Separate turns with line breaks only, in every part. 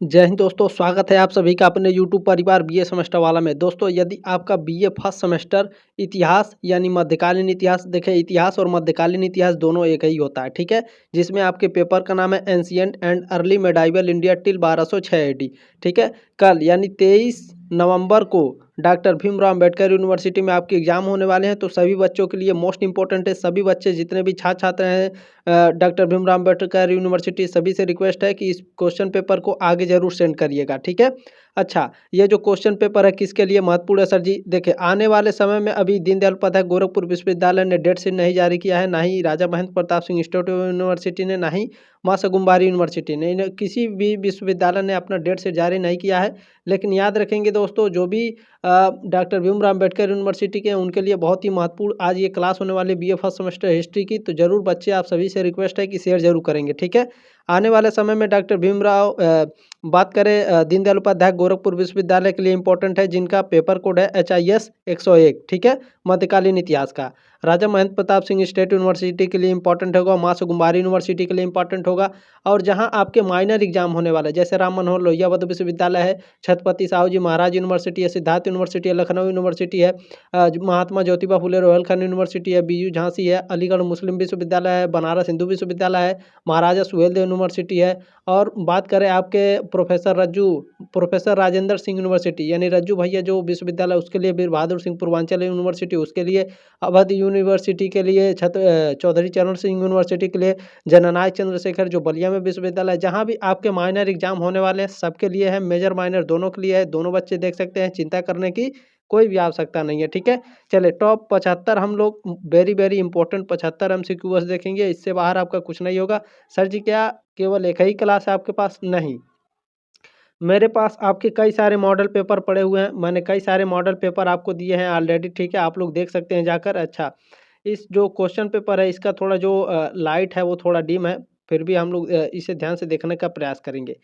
जय हिंद दोस्तों, स्वागत है आप सभी का अपने यूट्यूब परिवार बीए सेमेस्टर वाला में। दोस्तों, यदि आपका बीए फर्स्ट सेमेस्टर इतिहास यानी मध्यकालीन इतिहास, देखें इतिहास और मध्यकालीन इतिहास दोनों एक ही होता है, ठीक है। जिसमें आपके पेपर का नाम है ancient and early medieval India till 1206 AD, ठीक है। कल यानी 23 नवंबर को डॉक्टर भीमराव अम्बेडकर यूनिवर्सिटी में आपके एग्जाम होने वाले हैं। तो सभी बच्चों के लिए मोस्ट इंपॉर्टेंट है, सभी बच्चे जितने भी छात्र छात्र हैं डॉक्टर भीमराव अम्बेडकर यूनिवर्सिटी सभी से रिक्वेस्ट है कि इस क्वेश्चन पेपर को आगे जरूर सेंड करिएगा, ठीक है। अच्छा, ये जो क्वेश्चन पेपर है किसके लिए महत्वपूर्ण है सर जी? देखिए, आने वाले समय में अभी दीनदयाल उपाध्याय गोरखपुर विश्वविद्यालय ने डेट शीट नहीं जारी किया है, ना ही राजा महेंद्र प्रताप सिंह इंस्टीट्यूट यूनिवर्सिटी ने, ना ही माँ सगुम्बारी यूनिवर्सिटी ने, किसी भी विश्वविद्यालय ने अपना डेट शीट जारी नहीं किया है। लेकिन याद रखेंगे दोस्तों, जो भी डॉक्टर भीमराव अम्बेडकर यूनिवर्सिटी के उनके लिए बहुत ही महत्वपूर्ण आज ये क्लास होने वाली बीए फर्स्ट सेमेस्टर हिस्ट्री की। तो जरूर बच्चे, आप सभी से रिक्वेस्ट है कि शेयर जरूर करेंगे, ठीक है। आने वाले समय में डॉक्टर भीमराव बात करें दीनदयाल उपाध्याय गोरखपुर विश्वविद्यालय के लिए इंपॉर्टेंट है, जिनका पेपर कोड है HIS 101, ठीक है, मध्यकालीन इतिहास का। राजा महेंद्र प्रताप सिंह स्टेट यूनिवर्सिटी के लिए इंपॉर्टेंट होगा, माँ सुकुमारी यूनिवर्सिटी के लिए इंपॉर्टेंट होगा। और जहाँ आपके माइनर एग्जाम होने वाले जैसे राम मनोहर लोहिया वध विश्वविद्यालय है, छत्रपति साहू जी महाराज यूनिवर्सिटी है, सिद्धार्थ यूनिवर्सिटी है, लखनऊ यूनिवर्सिटी है, महात्मा ज्योतिबा फुले रोहिलखंड यूनिवर्सिटी है, BU झांसी है, अलीगढ़ मुस्लिम विश्वविद्यालय है, बनारस हिंदू विश्वविद्यालय है, महाराजा सुहेलदेव यूनिवर्सिटी है। और बात करें आपके प्रोफेसर राजेंद्र सिंह यूनिवर्सिटी यानी रज्जू भैया जो विश्वविद्यालय, उसके लिए वीर बहादुर सिंह पूर्वांचल यूनिवर्सिटी, उसके लिए अवध यूनिवर्सिटी के लिए चौधरी चरण सिंह यूनिवर्सिटी के लिए जननायक चंद्रशेखर जो बलिया में विश्वविद्यालय है। जहाँ भी आपके माइनर एग्जाम होने वाले हैं सबके लिए है, मेजर माइनर दोनों के लिए है, दोनों बच्चे देख सकते हैं, चिंता करने की कोई भी आवश्यकता नहीं है, ठीक है। चले टॉप 75 हम लोग वेरी वेरी इंपॉर्टेंट 75 MCQs देखेंगे, इससे बाहर आपका कुछ नहीं होगा। सर जी क्या केवल एक ही क्लास है आपके पास? नहीं, मेरे पास आपके कई सारे मॉडल पेपर पड़े हुए हैं, मैंने कई सारे मॉडल पेपर आपको दिए हैं ऑलरेडी, ठीक है, आप लोग देख सकते हैं जाकर। अच्छा, इस जो क्वेश्चन पेपर है इसका थोड़ा जो लाइट है वो थोड़ा डिम है, फिर भी हम लोग इसे ध्यान से देखने का प्रयास करेंगे।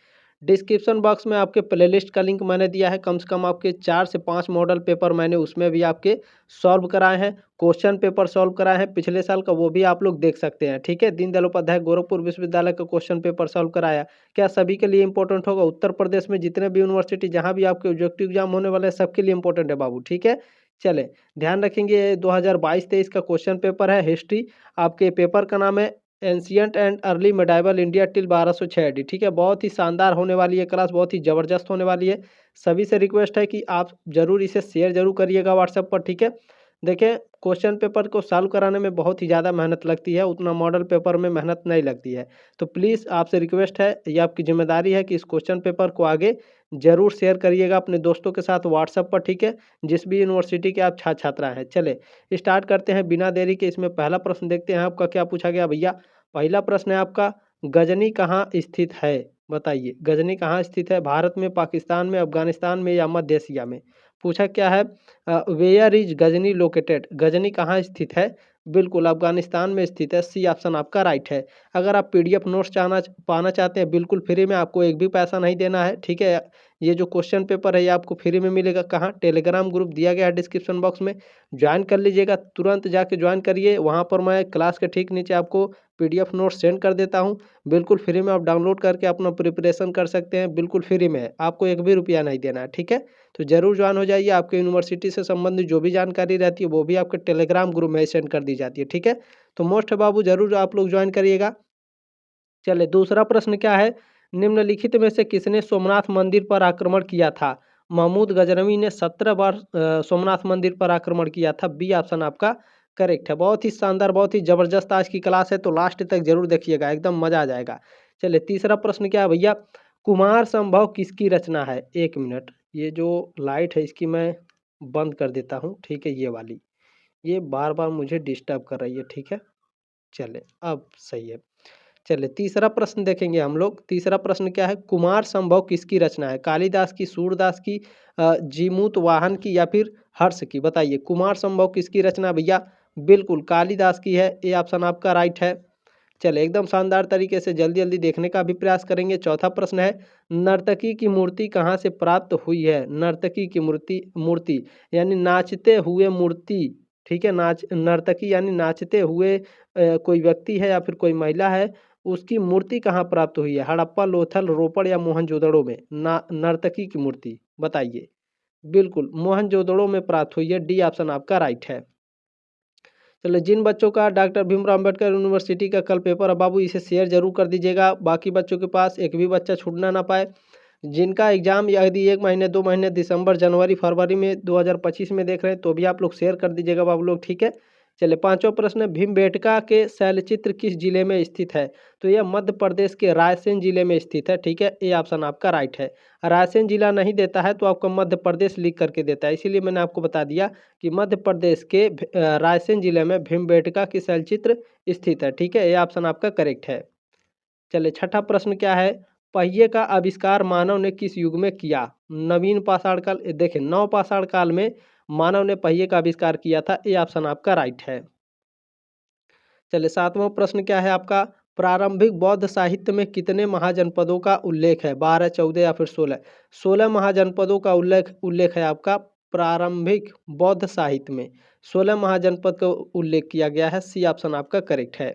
डिस्क्रिप्शन बॉक्स में आपके प्लेलिस्ट का लिंक मैंने दिया है, कम से कम आपके 4 से 5 मॉडल पेपर मैंने उसमें भी आपके सॉल्व कराए हैं, क्वेश्चन पेपर सॉल्व कराए हैं पिछले साल का, वो भी आप लोग देख सकते हैं, ठीक है। दीनदयाल उपाध्याय गोरखपुर विश्वविद्यालय का क्वेश्चन पेपर सॉल्व कराया, क्या सभी के लिए इंपॉर्टेंट होगा? उत्तर प्रदेश में जितने भी यूनिवर्सिटी जहाँ भी आपके ऑब्जेक्टिव एग्जाम होने वाले हैं सबके लिए इंपॉर्टेंट है बाबू, ठीक है। चले ध्यान रखेंगे, 2022-23 का क्वेश्चन पेपर है हिस्ट्री, आपके पेपर का नाम है ancient and early medieval India till 1206 AD, ठीक है। बहुत ही शानदार होने वाली है क्लास, बहुत ही ज़बरदस्त होने वाली है। सभी से रिक्वेस्ट है कि आप ज़रूर इसे शेयर ज़रूर करिएगा व्हाट्सएप पर, ठीक है। देखिए, क्वेश्चन पेपर को सॉल्व कराने में बहुत ही ज़्यादा मेहनत लगती है, उतना मॉडल पेपर में मेहनत नहीं लगती है। तो प्लीज़ आपसे रिक्वेस्ट है, ये आपकी जिम्मेदारी है कि इस क्वेश्चन पेपर को आगे ज़रूर शेयर करिएगा अपने दोस्तों के साथ व्हाट्सएप पर, ठीक है, जिस भी यूनिवर्सिटी के आप छात्र छात्रा हैं। चले स्टार्ट करते हैं बिना देरी के। इसमें पहला प्रश्न देखते हैं आपका क्या पूछा गया भैया। पहला प्रश्न है आपका, गजनी कहाँ स्थित है? बताइए, गजनी कहाँ स्थित है? भारत में, पाकिस्तान में, अफगानिस्तान में या मध्य एशिया में? पूछा क्या है, where is Ghazni located? Ghazni कहाँ स्थित है? बिल्कुल अफगानिस्तान में स्थित है, सी ऑप्शन आपका राइट है। अगर आप PDF नोट्स पाना चाहते हैं बिल्कुल फ्री में, आपको एक भी पैसा नहीं देना है, ठीक है। ये जो क्वेश्चन पेपर है ये आपको फ्री में मिलेगा। कहाँ? टेलीग्राम ग्रुप दिया गया है डिस्क्रिप्शन बॉक्स में, ज्वाइन कर लीजिएगा, तुरंत जाके ज्वाइन करिए। वहाँ पर मैं क्लास के ठीक नीचे आपको PDF नोट्स सेंड कर देता हूँ, बिल्कुल फ्री में आप डाउनलोड करके अपना प्रिपरेशन कर सकते हैं, बिल्कुल फ्री में है, आपको एक भी रुपया नहीं देना है, ठीक है। तो ज़रूर ज्वाइन हो जाइए, आपके यूनिवर्सिटी से संबंधित जो भी जानकारी रहती है वो भी आपके टेलीग्राम ग्रुप में सेंड कर दी जाती है, ठीक है। तो मोस्ट है बाबू, ज़रूर आप लोग ज्वाइन करिएगा। चलिए दूसरा प्रश्न क्या है, निम्नलिखित में से किसने सोमनाथ मंदिर पर आक्रमण किया था? महमूद गजनवी ने 17 बार सोमनाथ मंदिर पर आक्रमण किया था, बी ऑप्शन आपका करेक्ट है। बहुत ही शानदार, बहुत ही जबरदस्त आज की क्लास है, तो लास्ट तक जरूर देखिएगा, एकदम मजा आ जाएगा। चलिए तीसरा प्रश्न क्या है भैया, कुमार संभव किसकी रचना है? एक मिनट, ये जो लाइट है इसकी मैं बंद कर देता हूँ, ठीक है, ये वाली, ये बार बार मुझे डिस्टर्ब कर रही है, ठीक है। चले अब सही है। चलिए तीसरा प्रश्न देखेंगे हम लोग। तीसरा प्रश्न क्या है, कुमार संभव किसकी रचना है? कालिदास की, सूरदास की, जीमूत वाहन की या फिर हर्ष की? बताइए, कुमार संभव किसकी रचना है भैया? बिल्कुल कालिदास की है, ये ऑप्शन आपका राइट है। चले एकदम शानदार तरीके से जल्दी जल्दी देखने का भी प्रयास करेंगे। चौथा प्रश्न है, नर्तकी की मूर्ति कहाँ से प्राप्त हुई है? नर्तकी की मूर्ति, मूर्ति यानी नाचते हुए मूर्ति, ठीक है, नाच नर्तकी यानी नाचते हुए कोई व्यक्ति है या फिर कोई महिला है, उसकी मूर्ति कहाँ प्राप्त हुई है? हड़प्पा, लोथल, रोपड़ या मोहनजोदड़ो में नर्तकी की मूर्ति बताइए। बिल्कुल मोहनजोदड़ो में प्राप्त हुई है। डी ऑप्शन आपका राइट है। चलो, जिन बच्चों का डॉक्टर भीमराव अंबेडकर यूनिवर्सिटी का कल पेपर है बाबू, इसे शेयर जरूर कर दीजिएगा, बाकी बच्चों के पास एक भी बच्चा छूटना ना पाए। जिनका एग्जाम यदि 1 महीने 2 महीने दिसंबर, जनवरी, फरवरी में 2025 में देख रहे हैं तो भी आप लोग शेयर कर दीजिएगा बाबू लोग, ठीक है। चलिए, पांचवा प्रश्न है, भीमबेटका के शैलचित्र किस जिले में स्थित है? तो यह मध्य प्रदेश के रायसेन जिले में स्थित है, ठीक है। ए ऑप्शन आपका राइट है। रायसेन जिला नहीं देता है तो आपको मध्य प्रदेश लिख करके देता है, इसीलिए मैंने आपको बता दिया कि मध्य प्रदेश के रायसेन जिले में भीमबेटका की शैलचित्र स्थित है, ठीक है। ये ऑप्शन आपका करेक्ट है। चलिए, छठा प्रश्न क्या है, पहिए का आविष्कार मानव ने किस युग में किया? नवीन पाषाण काल, देखिए नव पाषाण काल में मानव ने पहिए का आविष्कार किया था। ये ऑप्शन आपका राइट है। चलिए, सातवां प्रश्न क्या है आपका, प्रारंभिक बौद्ध साहित्य में कितने महाजनपदों का उल्लेख है? 12, 14 या फिर 16? 16 महाजनपदों का उल्लेख है आपका प्रारंभिक बौद्ध साहित्य में। 16 महाजनपद का उल्लेख किया गया है। सी ऑप्शन आपका करेक्ट है।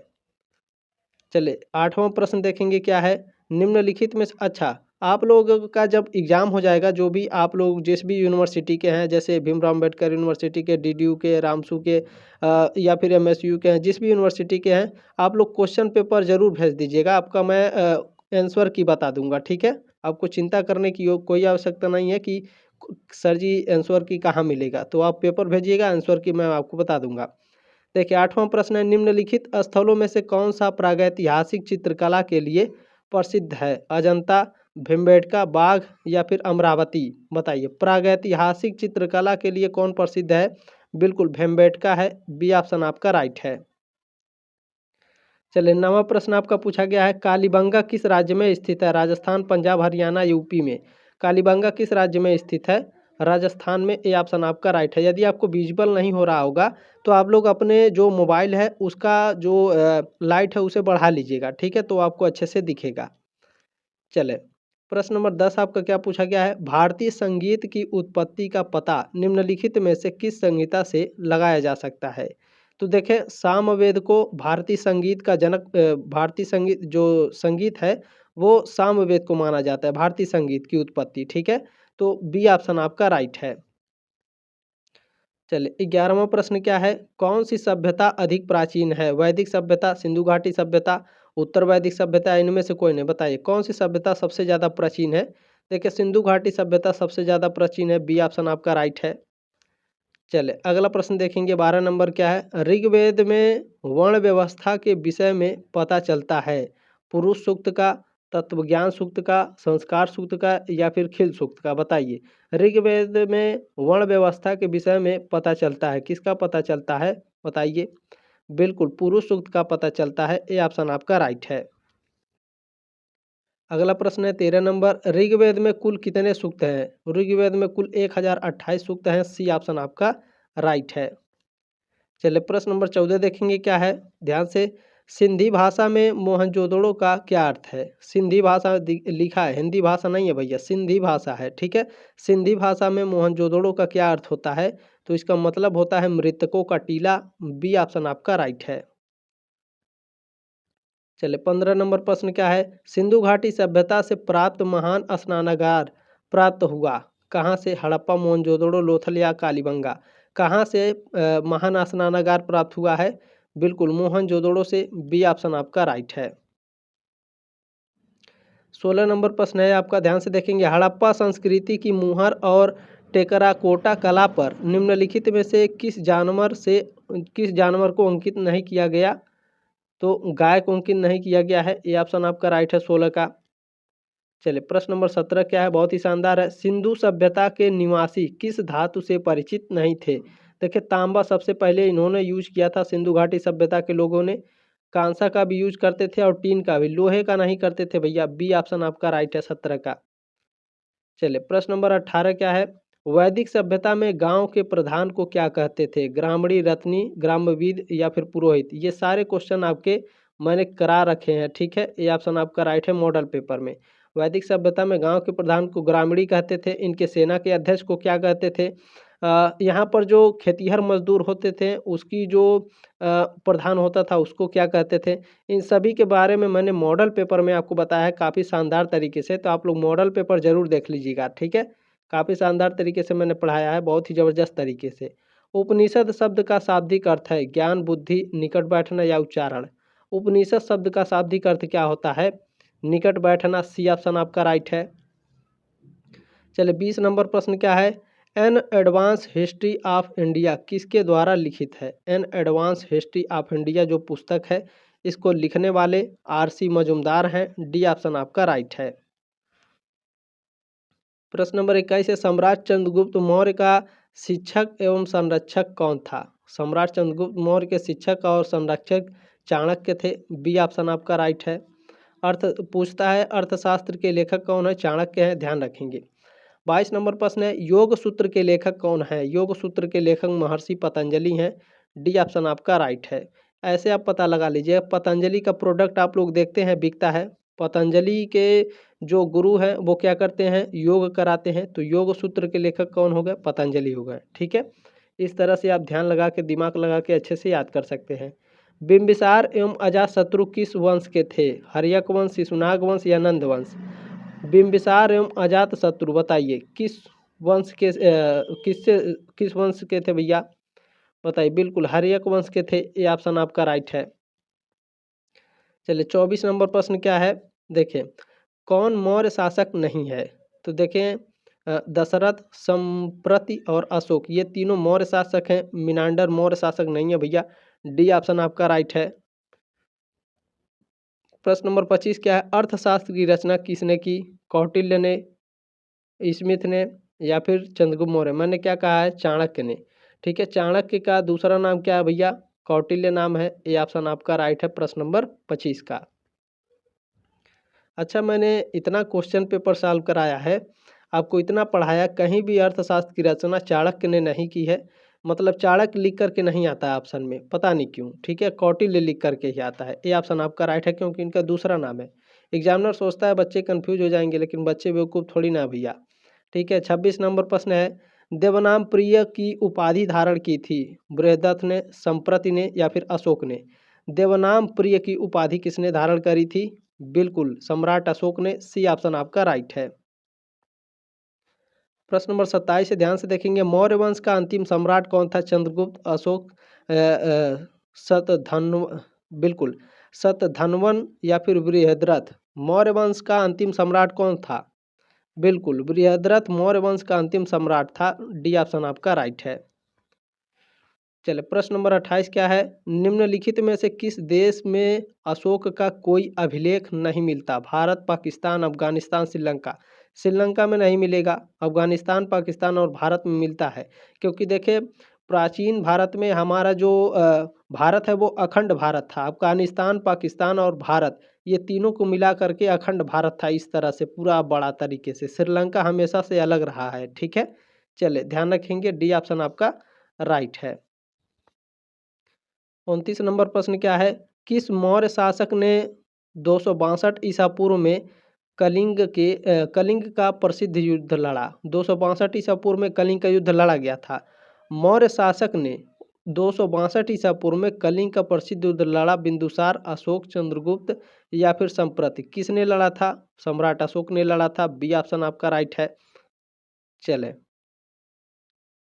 चलिए, आठवां प्रश्न देखेंगे क्या है, निम्नलिखित में अच्छा, आप लोगों का जब एग्ज़ाम हो जाएगा, जो भी आप लोग जिस भी यूनिवर्सिटी के हैं, जैसे भीमराव अम्बेडकर यूनिवर्सिटी के, डीडीयू के, रामसू के या फिर एमएसयू के हैं, जिस भी यूनिवर्सिटी के हैं, आप लोग क्वेश्चन पेपर ज़रूर भेज दीजिएगा। आपका मैं आंसर की बता दूंगा, ठीक है। आपको चिंता करने की कोई आवश्यकता नहीं है कि सर जी आंसर की कहाँ मिलेगा, तो आप पेपर भेजिएगा, आंसर की मैं आपको बता दूंगा। देखिए, आठवां प्रश्न है, निम्नलिखित स्थलों में से कौन सा प्रागैतिहासिक चित्रकला के लिए प्रसिद्ध है? अजंता, भीमबेटका, बाघ या फिर अमरावती? बताइए, प्रागैतिहासिक चित्रकला के लिए कौन प्रसिद्ध है? बिल्कुल भीमबेटका है। बी ऑप्शन आपका राइट है। चलिए, नवा प्रश्न आपका पूछा गया है, कालीबंगा किस राज्य में स्थित है? राजस्थान, पंजाब, हरियाणा, यूपी में? कालीबंगा किस राज्य में स्थित है? राजस्थान में। ए ऑप्शन आपका राइट है। यदि आपको विजुअल नहीं हो रहा होगा तो आप लोग अपने जो मोबाइल है उसका जो लाइट है उसे बढ़ा लीजिएगा, ठीक है, तो आपको अच्छे से दिखेगा। चले, प्रश्न नंबर 10 आपका क्या पूछा गया है, भारतीय संगीत की उत्पत्ति का पता निम्नलिखित में से किस संहिता से लगाया जा सकता है? तो देखें, सामवेद को भारतीय संगीत का जनक, भारतीय संगीत जो संगीत है वो सामवेद को माना जाता है भारतीय संगीत की उत्पत्ति, ठीक है। तो बी ऑप्शन आपका राइट है। चलिए, 11वां प्रश्न क्या है, कौन सी सभ्यता अधिक प्राचीन है? वैदिक सभ्यता, सिंधु घाटी सभ्यता, उत्तर वैदिक सभ्यता, इनमें से कोई नहीं। बताइए, कौन सी सभ्यता सबसे ज़्यादा प्राचीन है? देखिए, सिंधु घाटी सभ्यता सबसे ज़्यादा प्राचीन है। बी ऑप्शन आपका राइट है। चले, अगला प्रश्न देखेंगे, 12 नंबर क्या है, ऋग्वेद में वर्ण व्यवस्था के विषय में पता चलता है? पुरुष सूक्त का, तत्वज्ञान सूक्त का, संस्कार सूक्त का या फिर खिल सूक्त का? बताइए, ऋग्वेद में वर्ण व्यवस्था के विषय में पता चलता है, किसका पता चलता है? बताइए। बिल्कुल पुरुष सूक्त का पता चलता है। ए ऑप्शन आपका राइट है। अगला प्रश्न है 13 नंबर, ऋग्वेद में कुल कितने सूक्त हैं? ऋग्वेद में कुल 1028 सूक्त हैं। सी ऑप्शन आपका राइट है। चलिए, प्रश्न नंबर 14 देखेंगे क्या है, ध्यान से, सिंधी भाषा में मोहनजोदड़ो का क्या अर्थ है? सिंधी भाषा लिखा है, हिंदी भाषा नहीं है भैया, सिंधी भाषा है, ठीक है। सिंधी भाषा में मोहनजोदड़ो का क्या अर्थ होता है? तो इसका मतलब होता है मृतकों का टीला। बी ऑप्शन आपका राइट है। चलिए, 15 नंबर प्रश्न क्या है, सिंधु घाटी सभ्यता से प्राप्त महान स्नानागार प्राप्त हुआ कहाँ से? हड़प्पा, मोहनजोदड़ो, लोथल या कालीबंगा? कहाँ से महान स्नानागार प्राप्त हुआ है? बिल्कुल मोहनजोदड़ो से। बी ऑप्शन आपका राइट है। 16 नंबर प्रश्न है आपका, ध्यान से देखेंगे, हड़प्पा संस्कृति की मुहर और टेराकोटा कला पर निम्नलिखित में से किस जानवर को अंकित नहीं किया गया? तो गाय को अंकित नहीं किया गया है। ये ऑप्शन आपका राइट है 16 का। चलिए, प्रश्न नंबर 17 क्या है, बहुत ही शानदार है, सिंधु सभ्यता के निवासी किस धातु से परिचित नहीं थे? देखिए, तांबा सबसे पहले इन्होंने यूज किया था सिंधु घाटी सभ्यता के लोगों ने, कांसा का भी यूज करते थे और टीन का भी, लोहे का नहीं करते थे भैया। बी ऑप्शन आपका राइट है 17 का। चलिए, प्रश्न नंबर 18 क्या है, वैदिक सभ्यता में गांव के प्रधान को क्या कहते थे? ग्रामणी, रत्नी, ग्रामविद या फिर पुरोहित? ये सारे क्वेश्चन आपके मैंने करा रखे हैं, ठीक है। ये ऑप्शन आपका राइट है मॉडल पेपर में। वैदिक सभ्यता में गांव के प्रधान को ग्रामणी कहते थे, इनके सेना के अध्यक्ष को क्या कहते थे? यहाँ पर जो खेतिहर मजदूर होते थे उसकी जो प्रधान होता था उसको क्या कहते थे, इन सभी के बारे में मैंने मॉडल पेपर में आपको बताया है काफ़ी शानदार तरीके से। तो आप लोग मॉडल पेपर ज़रूर देख लीजिएगा, ठीक है। काफ़ी शानदार तरीके से मैंने पढ़ाया है, बहुत ही ज़बरदस्त तरीके से। उपनिषद शब्द का शाब्दिक अर्थ है ज्ञान, बुद्धि, निकट बैठना या उच्चारण। उपनिषद शब्द का शाब्दिक अर्थ क्या होता है? निकट बैठना। सी ऑप्शन आपका राइट है। चलिए 20 नंबर प्रश्न क्या है? An advance history of India किसके द्वारा लिखित है? An advance history of India जो पुस्तक है इसको लिखने वाले आर.सी. मजूमदार हैं। डी ऑप्शन आपका राइट है। प्रश्न नंबर 21 है, सम्राट चंद्रगुप्त मौर्य का शिक्षक एवं संरक्षक कौन था? सम्राट चंद्रगुप्त मौर्य के शिक्षक और संरक्षक चाणक्य थे। बी ऑप्शन आपका राइट है। अर्थ पूछता है अर्थशास्त्र के लेखक कौन है? चाणक्य है, ध्यान रखेंगे। 22 नंबर प्रश्न है, योग सूत्र के लेखक कौन है? योग सूत्र के लेखक महर्षि पतंजलि हैं। डी ऑप्शन आपका राइट है। ऐसे आप पता लगा लीजिए, पतंजलि का प्रोडक्ट आप लोग देखते हैं बिकता है। पतंजलि के जो गुरु हैं वो क्या करते हैं? योग कराते हैं। तो योग सूत्र के लेखक कौन हो गए? पतंजलि हो गए, ठीक है। इस तरह से आप ध्यान लगा के दिमाग लगा के अच्छे से याद कर सकते हैं। बिंबिसार एवं अजातशत्रु किस वंश के थे? हर्यक वंश, शिशुनाग वंश या नंद वंश? बिंबिसार एवं अजातशत्रु बताइए किस वंश के किस वंश के थे भैया? बताइए। बिल्कुल हर्यक वंश के थे, ये ऑप्शन आपका राइट है। चलिए 24 नंबर प्रश्न क्या है? देखिए, कौन मौर्य शासक नहीं है? तो देखें दशरथ, संप्रति और अशोक ये तीनों मौर्य शासक हैं। मिनांडर मौर्य शासक नहीं है भैया। डी ऑप्शन आपका राइट है। प्रश्न नंबर 25 क्या है? अर्थशास्त्र की रचना किसने की? कौटिल्य ने, स्मिथ ने या फिर चंद्रगुप्त मौर्य? मैंने क्या कहा है? चाणक्य ने, ठीक है। चाणक्य का दूसरा नाम क्या है भैया? कौटिल्य नाम है। ये ऑप्शन आपका राइट है प्रश्न नंबर 25 का। अच्छा, मैंने इतना क्वेश्चन पेपर सॉल्व कराया है, आपको इतना पढ़ाया, कहीं भी अर्थशास्त्र की रचना चाणक्य ने नहीं की है। मतलब चाणक्य लिख करके नहीं आता है ऑप्शन में, पता नहीं क्यों, ठीक है। कौटिल्य लिख करके ही आता है। ये ऑप्शन आपका राइट है क्योंकि इनका दूसरा नाम है। एग्जामिनर सोचता है बच्चे कंफ्यूज हो जाएंगे, लेकिन बच्चे बेवकूफ़ थोड़ी ना भैया, ठीक है। 26 नंबर प्रश्न है, देवनाम प्रिय की उपाधि धारण की थी? बृहदत्त ने, संप्रति ने या फिर अशोक ने? देवनाम प्रिय की उपाधि किसने धारण करी थी? बिल्कुल सम्राट अशोक ने। सी ऑप्शन आपका राइट है। प्रश्न नंबर 27 से ध्यान से देखेंगे, मौर्य वंश का अंतिम सम्राट कौन था? चंद्रगुप्त, अशोक, शतधन्व, बिल्कुल शतधन्वन या फिर बृहद्रथ? मौर्य वंश का अंतिम सम्राट कौन था? बिल्कुल बृहद्रथ मौर्य वंश का अंतिम सम्राट था। डी ऑप्शन आपका राइट है। चलिए प्रश्न नंबर 28 क्या है? निम्नलिखित में से किस देश में अशोक का कोई अभिलेख नहीं मिलता? भारत, पाकिस्तान, अफगानिस्तान, श्रीलंका? श्रीलंका में नहीं मिलेगा, अफगानिस्तान, पाकिस्तान और भारत में मिलता है। क्योंकि देखिए प्राचीन भारत में हमारा जो भारत है वो अखंड भारत था। अफगानिस्तान, पाकिस्तान और भारत ये तीनों को मिला करके अखंड भारत था, इस तरह से पूरा बड़ा तरीके से। श्रीलंका हमेशा से अलग रहा है, ठीक है। चलिए ध्यान रखेंगे, डी ऑप्शन आपका राइट है। 29 नंबर प्रश्न क्या है? किस मौर्य शासक ने 262 ईसा पूर्व में कलिंग का प्रसिद्ध युद्ध लड़ा? 262 ईसा पूर्व में कलिंग का युद्ध लड़ा गया था। मौर्य शासक ने 262 ईसा पूर्व में कलिंग का प्रसिद्ध युद्ध लड़ा। बिंदुसार, अशोक, चंद्रगुप्त या फिर संप्रति? किसने लड़ा था? सम्राट अशोक ने लड़ा था। बी ऑप्शन आपका राइट है। चले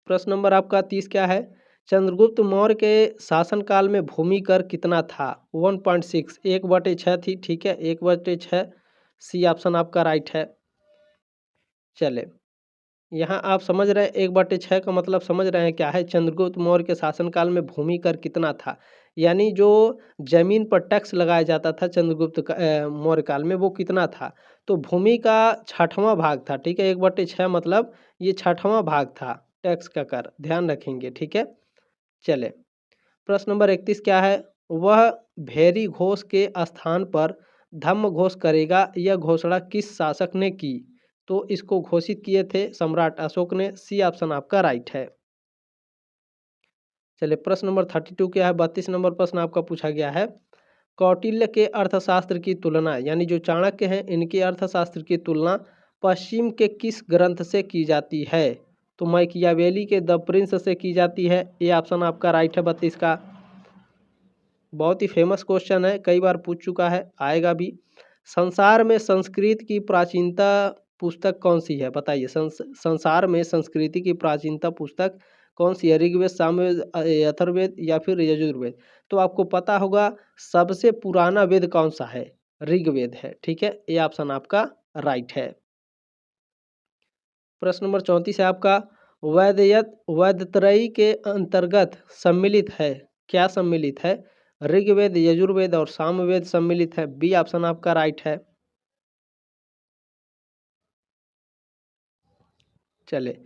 प्रश्न नंबर आपका 30 क्या है? चंद्रगुप्त मौर्य के शासनकाल में भूमि कर कितना था? 1.6, 1/6 थी, ठीक है, 1/6। सी ऑप्शन आपका राइट है। चले यहाँ आप समझ रहे हैं 1/6 का मतलब समझ रहे हैं क्या है? चंद्रगुप्त मौर्य के शासनकाल में भूमि कर कितना था, यानी जो जमीन पर टैक्स लगाया जाता था चंद्रगुप्त मौर्य काल में वो कितना था? तो भूमि का 6वां भाग था, ठीक है। 1/6 मतलब ये 6वां भाग था टैक्स का कर, ध्यान रखेंगे, ठीक है। चले प्रश्न नंबर 31 क्या है? वह भेरी घोष के स्थान पर धम्म घोष करेगा, यह घोषणा किस शासक ने की? तो इसको घोषित किए थे सम्राट अशोक ने। सी ऑप्शन आपका राइट है। चलिए प्रश्न नंबर 32 क्या है? 32 नंबर प्रश्न आपका पूछा गया है, कौटिल्य के अर्थशास्त्र की तुलना, यानी जो चाणक्य हैं इनके अर्थशास्त्र की तुलना पश्चिम के किस ग्रंथ से की जाती है? तो मैकियावेली के द प्रिंस से की जाती है। ये ऑप्शन आपका राइट है 32 का। बहुत ही फेमस क्वेश्चन है, कई बार पूछ चुका है, आएगा भी। संसार में संस्कृत की प्राचीनता पुस्तक कौन सी है, बताइए। संसार में संस्कृति की प्राचीनता पुस्तक कौन सी है? ऋग्वेद, सामवेद, अथर्ववेद या फिर यजुर्वेद? तो आपको पता होगा सबसे पुराना वेद कौन सा है? ऋग्वेद है, ठीक है। ये ऑप्शन आपका राइट है। प्रश्न नंबर 34 है आपका, वैदत्रयी के अंतर्गत सम्मिलित है, क्या सम्मिलित है? ऋग्वेद, यजुर्वेद और सामवेद सम्मिलित है। बी ऑप्शन आपका राइट है। चले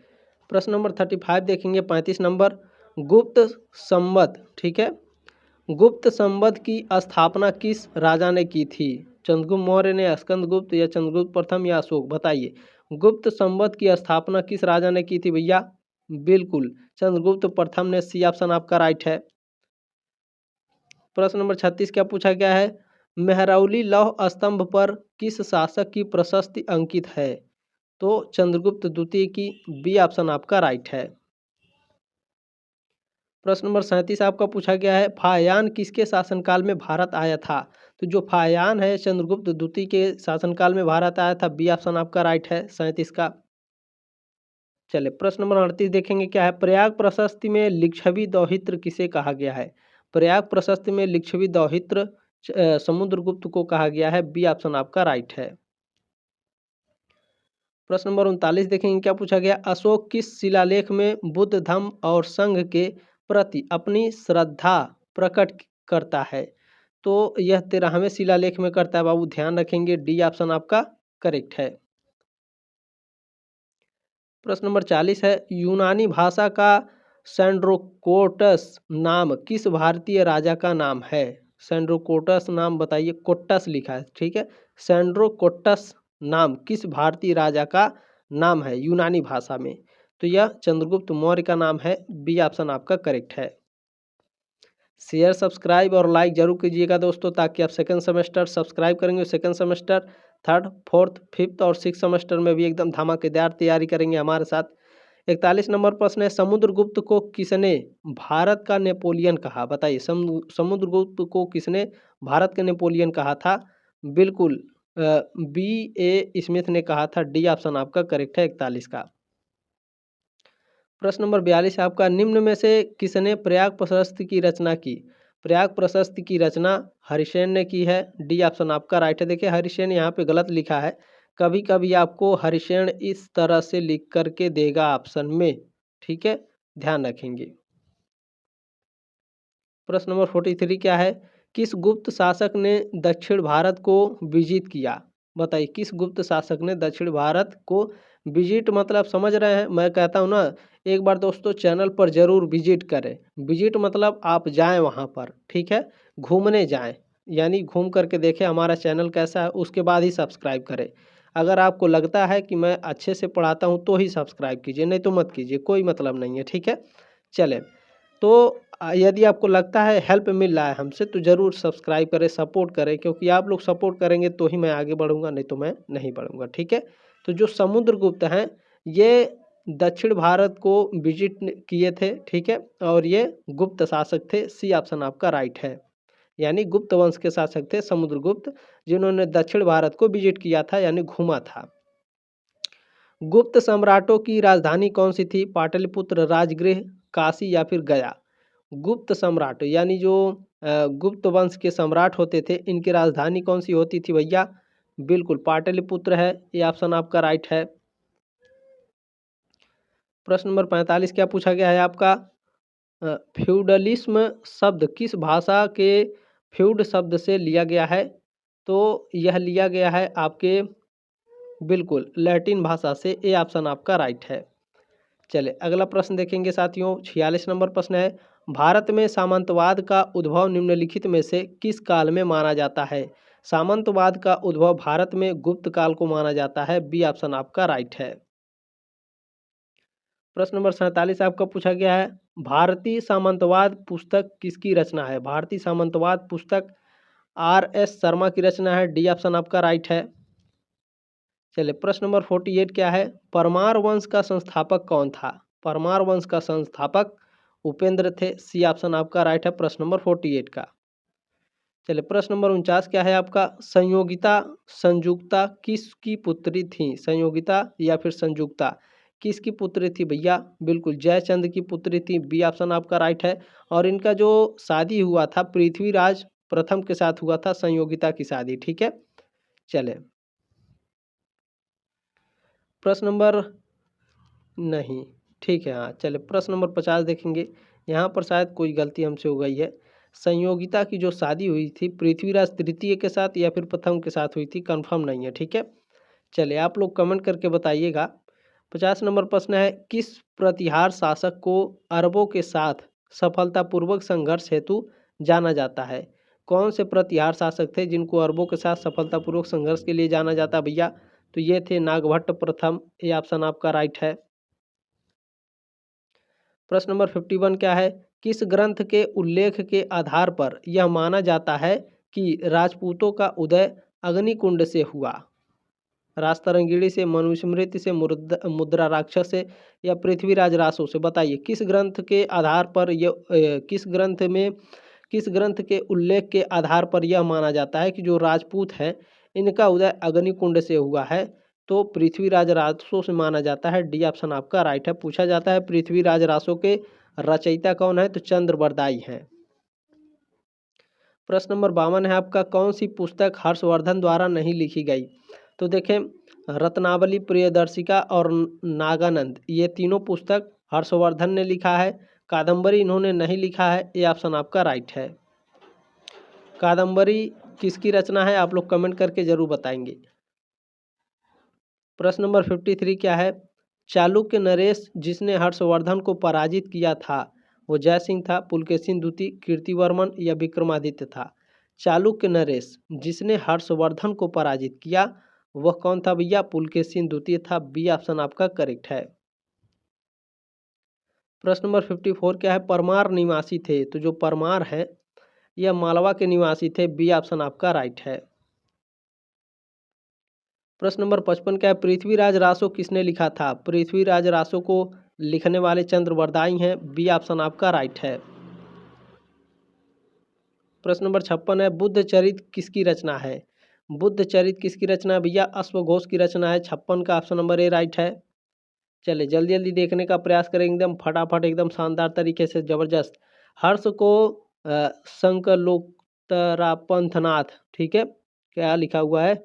प्रश्न नंबर 35 देखेंगे, 35 नंबर, गुप्त संवत, ठीक है। गुप्त संवत की स्थापना किस राजा ने की थी? चंद्रगुप्त मौर्य ने, स्कंदगुप्त या चंद्रगुप्त प्रथम या अशोक? बताइए। गुप्त संवत की स्थापना किस राजा ने की थी भैया? बिल्कुल चंद्रगुप्त प्रथम ने। सी ऑप्शन आपका राइट है। प्रश्न नंबर 36 क्या पूछा गया है? मेहरौली लौह स्तंभ पर किस शासक की प्रशस्ति अंकित है? तो चंद्रगुप्त द्वितीय की। बी ऑप्शन आपका राइट है। प्रश्न नंबर 37 आपका पूछा गया है, फाहियान किसके शासनकाल में भारत आया था? तो जो फाहियान है चंद्रगुप्त द्वितीय के शासनकाल में भारत आया था। बी ऑप्शन आपका राइट है 37 का। चले प्रश्न नंबर 38 देखेंगे, क्या है? प्रयाग प्रशस्ति में लिच्छवी दौहित्र किसे कहा गया है? प्रयाग प्रशस्ति में लिच्छवी दौहित्र समुद्रगुप्त को कहा गया है। बी ऑप्शन आपका राइट है। प्रश्न नंबर 39 देखेंगे, क्या पूछा गया? अशोक किस शिलालेख में बुद्ध धम्म और संघ के प्रति अपनी श्रद्धा प्रकट करता है? तो यह 13वें शिलालेख में करता है बाबू, ध्यान रखेंगे। डी ऑप्शन आपका करेक्ट है। प्रश्न नंबर 40 है, यूनानी भाषा का सैंड्रोकोटस नाम किस भारतीय राजा का नाम है? सैंड्रोकोटस नाम बताइए, कोट्टस लिखा है, ठीक है। सैंड्रोकोटस नाम किस भारतीय राजा का नाम है यूनानी भाषा में? तो यह चंद्रगुप्त मौर्य का नाम है। बी ऑप्शन आपका करेक्ट है। शेयर, सब्सक्राइब और लाइक जरूर कीजिएगा दोस्तों, ताकि आप सेकंड सेमेस्टर सब्सक्राइब करेंगे, second semester, third, fourth, fifth और सिक्स सेमेस्टर में भी एकदम धमाकेदार तैयारी करेंगे हमारे साथ। 41 नंबर प्रश्न है, समुद्रगुप्त को किसने भारत का नेपोलियन कहा? बताइए, समुद्रगुप्त को किसने भारत का नेपोलियन कहा था? बिल्कुल बी ए स्मिथ ने कहा था। डी ऑप्शन आपका करेक्ट है 41 का। प्रश्न नंबर 42 है आपका, निम्न में से किसने प्रयाग प्रशस्ति की रचना की? प्रयाग प्रशस्ति की रचना हरिसेन ने की है। डी ऑप्शन आपका राइट है। देखिए हरिसेन यहाँ पे गलत लिखा है, कभी कभी आपको हरिसेन इस तरह से लिख करके देगा ऑप्शन में, ठीक है, ध्यान रखेंगे। प्रश्न नंबर 43 क्या है? किस गुप्त शासक ने दक्षिण भारत को विजिट किया? बताइए, किस गुप्त शासक ने दक्षिण भारत को विजिट, मतलब समझ रहे हैं? मैं कहता हूँ ना, एक बार दोस्तों चैनल पर जरूर विजिट करें। विजिट मतलब आप जाएं वहाँ पर, ठीक है, घूमने जाएं, यानी घूम करके देखें हमारा चैनल कैसा है, उसके बाद ही सब्सक्राइब करें। अगर आपको लगता है कि मैं अच्छे से पढ़ाता हूँ तो ही सब्सक्राइब कीजिए, नहीं तो मत कीजिए, कोई मतलब नहीं है, ठीक है। चलें, तो यदि आपको लगता है हेल्प मिल रहा है हमसे तो ज़रूर सब्सक्राइब करें, सपोर्ट करें, क्योंकि आप लोग सपोर्ट करेंगे तो ही मैं आगे बढ़ूंगा, नहीं तो मैं नहीं बढ़ूंगा, ठीक है। तो जो समुद्रगुप्त हैं ये दक्षिण भारत को विजिट किए थे, ठीक है, और ये गुप्त शासक थे। सी ऑप्शन आपका राइट है, यानी गुप्त वंश के शासक थे समुद्रगुप्त, जिन्होंने दक्षिण भारत को विजिट किया था, यानी घूमा था। गुप्त सम्राटों की राजधानी कौन सी थी? पाटलिपुत्र, राजगृह, काशी या फिर गया? गुप्त सम्राट यानी जो गुप्त वंश के सम्राट होते थे, इनकी राजधानी कौन सी होती थी भैया? बिल्कुल पाटलिपुत्र है। ये ऑप्शन आपका राइट है। प्रश्न नंबर 45 क्या पूछा गया है आपका? फ्यूडलिज्म शब्द किस भाषा के फ्यूड शब्द से लिया गया है? तो यह लिया गया है आपके बिल्कुल लैटिन भाषा से। ए ऑप्शन आपका राइट है। चले अगला प्रश्न देखेंगे साथियों, 46 नंबर प्रश्न है, भारत में सामंतवाद का उद्भव निम्नलिखित में से किस काल में माना जाता है? सामंतवाद का उद्भव भारत में गुप्त काल को माना जाता है। बी ऑप्शन आपका राइट है। प्रश्न नंबर 47 आपका पूछा गया है, भारतीय सामंतवाद पुस्तक किसकी रचना है? भारतीय सामंतवाद पुस्तक आर एस शर्मा की रचना है। डी ऑप्शन आपका राइट है। चलिए प्रश्न नंबर 48 क्या है? परमार वंश का संस्थापक कौन था? परमार वंश का संस्थापक उपेंद्र थे। सी ऑप्शन आपका राइट है प्रश्न नंबर 48 का। चलिए प्रश्न नंबर 49 क्या है आपका? संयोगिता संजुक्ता किसकी पुत्री थी? संयोगिता या फिर संजुक्ता किसकी पुत्री थी भैया? बिल्कुल जयचंद की पुत्री थी। बी ऑप्शन आपका राइट है। और इनका जो शादी हुआ था पृथ्वीराज प्रथम के साथ हुआ था संयोगिता की शादी। ठीक है, चले प्रश्न नंबर नहीं, ठीक है, हाँ चलिए प्रश्न नंबर 50 देखेंगे। यहाँ पर शायद कोई गलती हमसे हो गई है। संयोगिता की जो शादी हुई थी पृथ्वीराज तृतीय के साथ या फिर प्रथम के साथ हुई थी, कंफर्म नहीं है। ठीक है, चलिए आप लोग कमेंट करके बताइएगा। 50 नंबर प्रश्न है, किस प्रतिहार शासक को अरबों के साथ सफलतापूर्वक संघर्ष हेतु जाना जाता है? कौन से प्रतिहार शासक थे जिनको अरबों के साथ सफलतापूर्वक संघर्ष के लिए जाना जाता भैया? तो ये थे नागभट्ट प्रथम। ये ऑप्शन आपका राइट है। प्रश्न नंबर 51 क्या है? किस ग्रंथ के उल्लेख के आधार पर यह माना जाता है कि राजपूतों का उदय अग्निकुंड से हुआ? राजतरंगिणी से, मनुस्मृति से, मुद्रा राक्षस से या पृथ्वीराज रासो से? बताइए किस ग्रंथ के आधार पर किस ग्रंथ के उल्लेख के आधार पर यह माना जाता है कि जो राजपूत हैं इनका उदय अग्निकुंड से हुआ है? तो पृथ्वीराज रासो से माना जाता है। डी ऑप्शन आपका राइट है। पूछा जाता है पृथ्वीराज रासो के रचयिता कौन है? तो चंद्रबरदाई हैं। प्रश्न नंबर 52 है आपका, कौन सी पुस्तक हर्षवर्धन द्वारा नहीं लिखी गई? तो देखें रत्नावली, प्रियदर्शिका और नागानंद ये तीनों पुस्तक हर्षवर्धन ने लिखा है। कादम्बरी इन्होंने नहीं लिखा है। ये ऑप्शन आपका राइट है। कादम्बरी किसकी रचना है आप लोग कमेंट करके जरूर बताएंगे। प्रश्न नंबर 53 क्या है? चालुक्य नरेश जिसने हर्षवर्धन को पराजित किया था वो जयसिंह था, पुलकेशिन द्वितीय, कीर्तिवर्मन या विक्रमादित्य था? चालुक्य नरेश जिसने हर्षवर्धन को पराजित किया वह कौन था भैया? पुलकेशिन द्वितीय था। बी ऑप्शन आपका करेक्ट है। प्रश्न नंबर 54 क्या है? परमार निवासी थे, तो जो परमार है यह मालवा के निवासी थे। बी ऑप्शन आपका राइट है। प्रश्न नंबर 55 क्या है? पृथ्वीराज रासो किसने लिखा था? पृथ्वीराज रासो को लिखने वाले चंद्रबरदाई हैं। बी ऑप्शन आपका राइट है। प्रश्न नंबर 56 है, बुद्ध चरित किसकी रचना है? बुद्ध चरित किसकी रचना है भैया? अश्वघोष की रचना है। 56 का ऑप्शन नंबर ए राइट है। चलिए जल्दी जल्दी देखने का प्रयास करें, एकदम फटाफट, एकदम शानदार तरीके से, जबरदस्त। हर्ष को संकलोत्तरापंथनाथ, ठीक है, क्या लिखा हुआ है?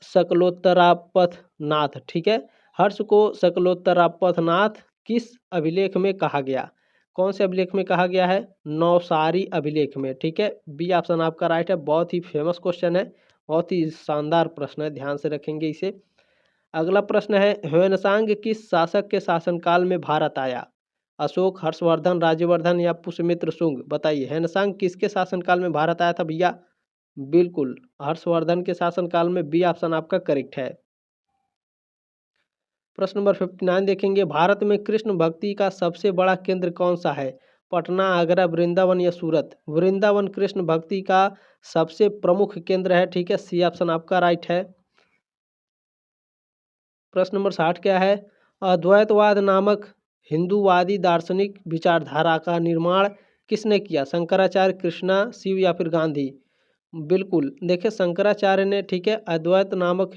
सकलोत्तरापथनाथ, ठीक है। हर्ष को सकलोत्तरापथनाथ किस अभिलेख में कहा गया? कौन से अभिलेख में कहा गया है? नौसारी अभिलेख में। ठीक है, बी ऑप्शन आपका राइट है। बहुत ही फेमस क्वेश्चन है, बहुत ही शानदार प्रश्न है, ध्यान से रखेंगे इसे। अगला प्रश्न है, ह्वेनसांग किस शासक के शासनकाल में भारत आया? अशोक, हर्षवर्धन, राज्यवर्धन या पुष्यमित्र शुंग? बताइए ह्वेनसांग किसके शासनकाल में भारत आया था भैया? बिल्कुल हर्षवर्धन के शासनकाल में। बी ऑप्शन आपका करेक्ट है। प्रश्न नंबर 59 देखेंगे, भारत में कृष्ण भक्ति का सबसे बड़ा केंद्र कौन सा है? पटना, आगरा, वृंदावन या सूरत? वृंदावन कृष्ण भक्ति का सबसे प्रमुख केंद्र है। ठीक है, सी ऑप्शन आपका राइट है। प्रश्न नंबर 60 क्या है? अद्वैतवाद नामक हिंदूवादी दार्शनिक विचारधारा का निर्माण किसने किया? शंकराचार्य, कृष्णा, शिव या फिर गांधी? बिल्कुल देखिए शंकराचार्य ने, ठीक है, अद्वैत नामक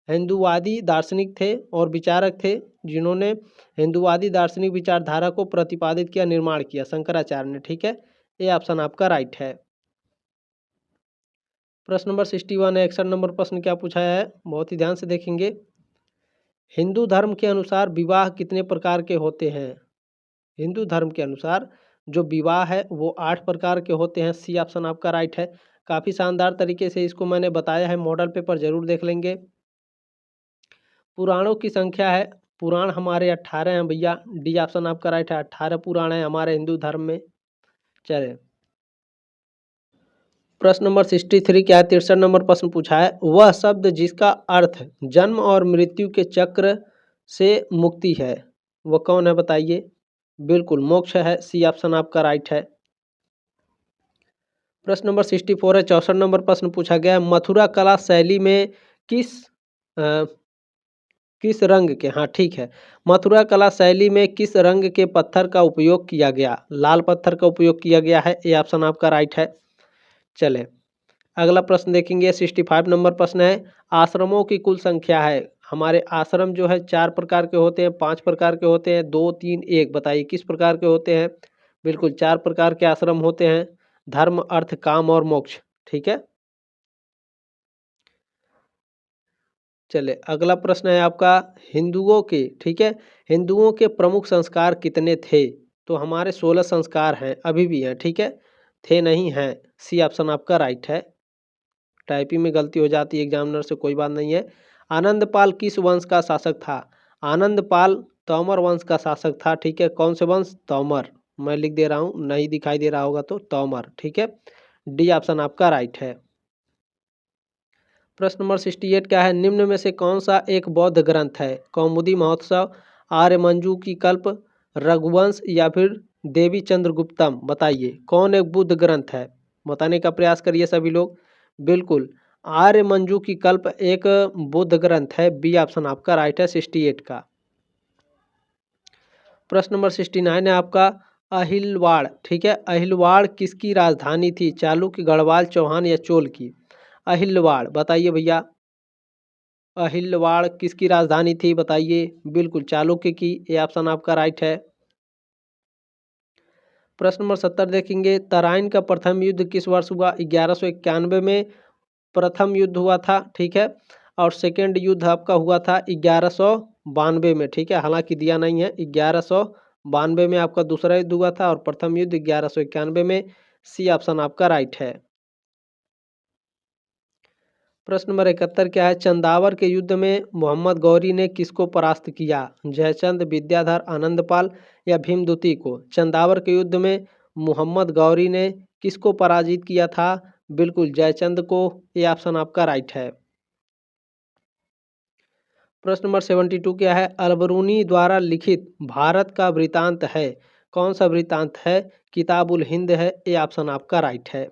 हिंदूवादी दार्शनिक थे और विचारक थे जिन्होंने हिंदूवादी दार्शनिक विचारधारा को प्रतिपादित किया, निर्माण किया, शंकराचार्य ने। ठीक है, ये ऑप्शन आपका राइट है। प्रश्न नंबर 61 है, 61 नंबर प्रश्न क्या पूछा है? बहुत ही ध्यान से देखेंगे। हिंदू धर्म के अनुसार विवाह कितने प्रकार के होते हैं? हिंदू धर्म के अनुसार जो विवाह है वो 8 प्रकार के होते हैं। सी ऑप्शन आपका राइट है। काफ़ी शानदार तरीके से इसको मैंने बताया है, मॉडल पेपर जरूर देख लेंगे। पुराणों की संख्या है, पुराण हमारे 18 हैं भैया। डी ऑप्शन आपका राइट है, 18 पुराण हैं हमारे हिंदू धर्म में। चले प्रश्न नंबर 63 क्या है? 63 नंबर प्रश्न पूछा है, वह शब्द जिसका अर्थ जन्म और मृत्यु के चक्र से मुक्ति है वह कौन है? बताइए। बिल्कुल मोक्ष है। सी ऑप्शन आपका राइट है। प्रश्न नंबर 64 है, 64 नंबर प्रश्न पूछा गया है, मथुरा कला शैली में किस अ, किस रंग के, हाँ ठीक है, मथुरा कला शैली में किस रंग के पत्थर का उपयोग किया गया? लाल पत्थर का उपयोग किया गया है, ये ऑप्शन आपका राइट है। चले अगला प्रश्न देखेंगे, 65 नंबर प्रश्न है, आश्रमों की कुल संख्या है। हमारे आश्रम जो है 4 प्रकार के होते हैं, 5 प्रकार के होते हैं, 2, 3, 1, बताइए किस प्रकार के होते हैं? बिल्कुल 4 प्रकार के आश्रम होते हैं, धर्म, अर्थ, काम और मोक्ष, ठीक है। चले अगला प्रश्न है आपका, हिंदुओं के, ठीक है, हिंदुओं के प्रमुख संस्कार कितने थे? तो हमारे 16 संस्कार हैं, अभी भी हैं, ठीक है, थे नहीं हैं, सी ऑप्शन आपका राइट है। टाइपिंग में गलती हो जाती है एग्जामिनर से, कोई बात नहीं है। आनंदपाल किस वंश का शासक था? आनंदपाल तोमर वंश का शासक था, ठीक है, कौन से वंश? तोमर, मैं लिख दे रहा हूँ, नहीं दिखाई दे रहा होगा तो तोमर, ठीक है, डी ऑप्शन आपका राइट है। प्रश्न नंबर 68 क्या है, निम्न में से कौन सा एक बौद्ध ग्रंथ है? कौमुदी महोत्सव, आर्यमंजू की कल्प, रघुवंश या फिर देवी चंद्रगुप्तम, बताइए कौन एक बुद्ध ग्रंथ है? बताने का प्रयास करिए सभी लोग। बिल्कुल आर्यमंजू की कल्प एक बुद्ध ग्रंथ है, बी ऑप्शन आपका राइट है 68 का। प्रश्न नंबर 69 है आपका, अहिलवाड़, ठीक है, अहिलवाड़ किसकी राजधानी थी? चालुक्य, गढ़वाल, चौहान या चोल की? अहिलवाड़ बताइए भैया, अहिलवाड़ किसकी राजधानी थी बताइए? बिल्कुल चालुक्य की, ये ऑप्शन आपका राइट है। प्रश्न नंबर 70 देखेंगे, तराइन का प्रथम युद्ध किस वर्ष हुआ? 1191 में प्रथम युद्ध हुआ था, ठीक है, और सेकेंड युद्ध आपका हुआ था 1192 में, ठीक है, हालांकि दिया नहीं है, 1192 में आपका दूसरा युद्ध हुआ था और प्रथम युद्ध 1191 में, सी ऑप्शन आपका राइट है। प्रश्न नंबर 71 क्या है, चंदावर के युद्ध में मोहम्मद गौरी ने किसको परास्त किया? जयचंद, विद्याधर, आनंदपाल या भीमदूती को? चंदावर के युद्ध में मोहम्मद गौरी ने किसको पराजित किया था? बिल्कुल जयचंद को, ये ऑप्शन आपका राइट है। प्रश्न नंबर 72 क्या है, अलबरूनी द्वारा लिखित भारत का वृतांत है, कौन सा वृतांत है? किताबुल हिंद है, ये ऑप्शन आपका राइट है।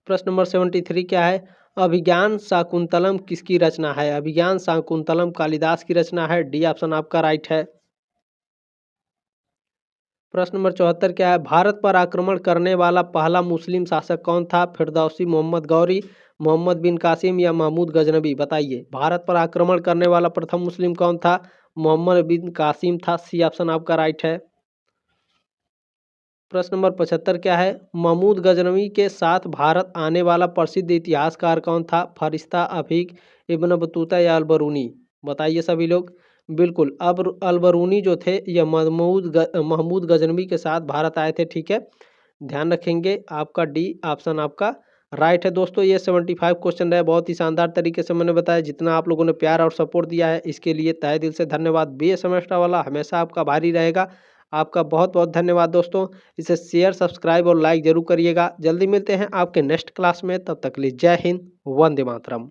प्रश्न नंबर 73 क्या है, अभिज्ञान शाकुंतलम किसकी रचना है? अभिज्ञान शाकुंतलम कालिदास की रचना है, डी ऑप्शन आपका राइट है। प्रश्न नंबर 74 क्या है, भारत पर आक्रमण करने वाला पहला मुस्लिम शासक कौन था? फिरदौसी, मोहम्मद गौरी, मोहम्मद बिन कासिम या महमूद गजनबी, बताइए भारत पर आक्रमण करने वाला प्रथम मुस्लिम कौन था? मोहम्मद बिन कासिम था, सी ऑप्शन आपका राइट है। प्रश्न नंबर 75 क्या है, महमूद गजनवी के साथ भारत आने वाला प्रसिद्ध इतिहासकार कौन था? फरिश्ता, अफीक, इब्न बतूता या अलबरूनी, बताइए सभी लोग। बिल्कुल अब अलबरूनी जो थे यह महमूद गजनवी के साथ भारत आए थे, ठीक है, ध्यान रखेंगे, आपका डी ऑप्शन आपका राइट है। दोस्तों ये 75 क्वेश्चन रहे, बहुत ही शानदार तरीके से मैंने बताया, जितना आप लोगों ने प्यार और सपोर्ट दिया है इसके लिए तहे दिल से धन्यवाद। बी ए सेमेस्टर वाला हमेशा आपका भारी रहेगा, आपका बहुत बहुत धन्यवाद दोस्तों। इसे शेयर, सब्सक्राइब और लाइक जरूर करिएगा। जल्दी मिलते हैं आपके नेक्स्ट क्लास में, तब तक के लिए जय हिंद, वंदे मातरम।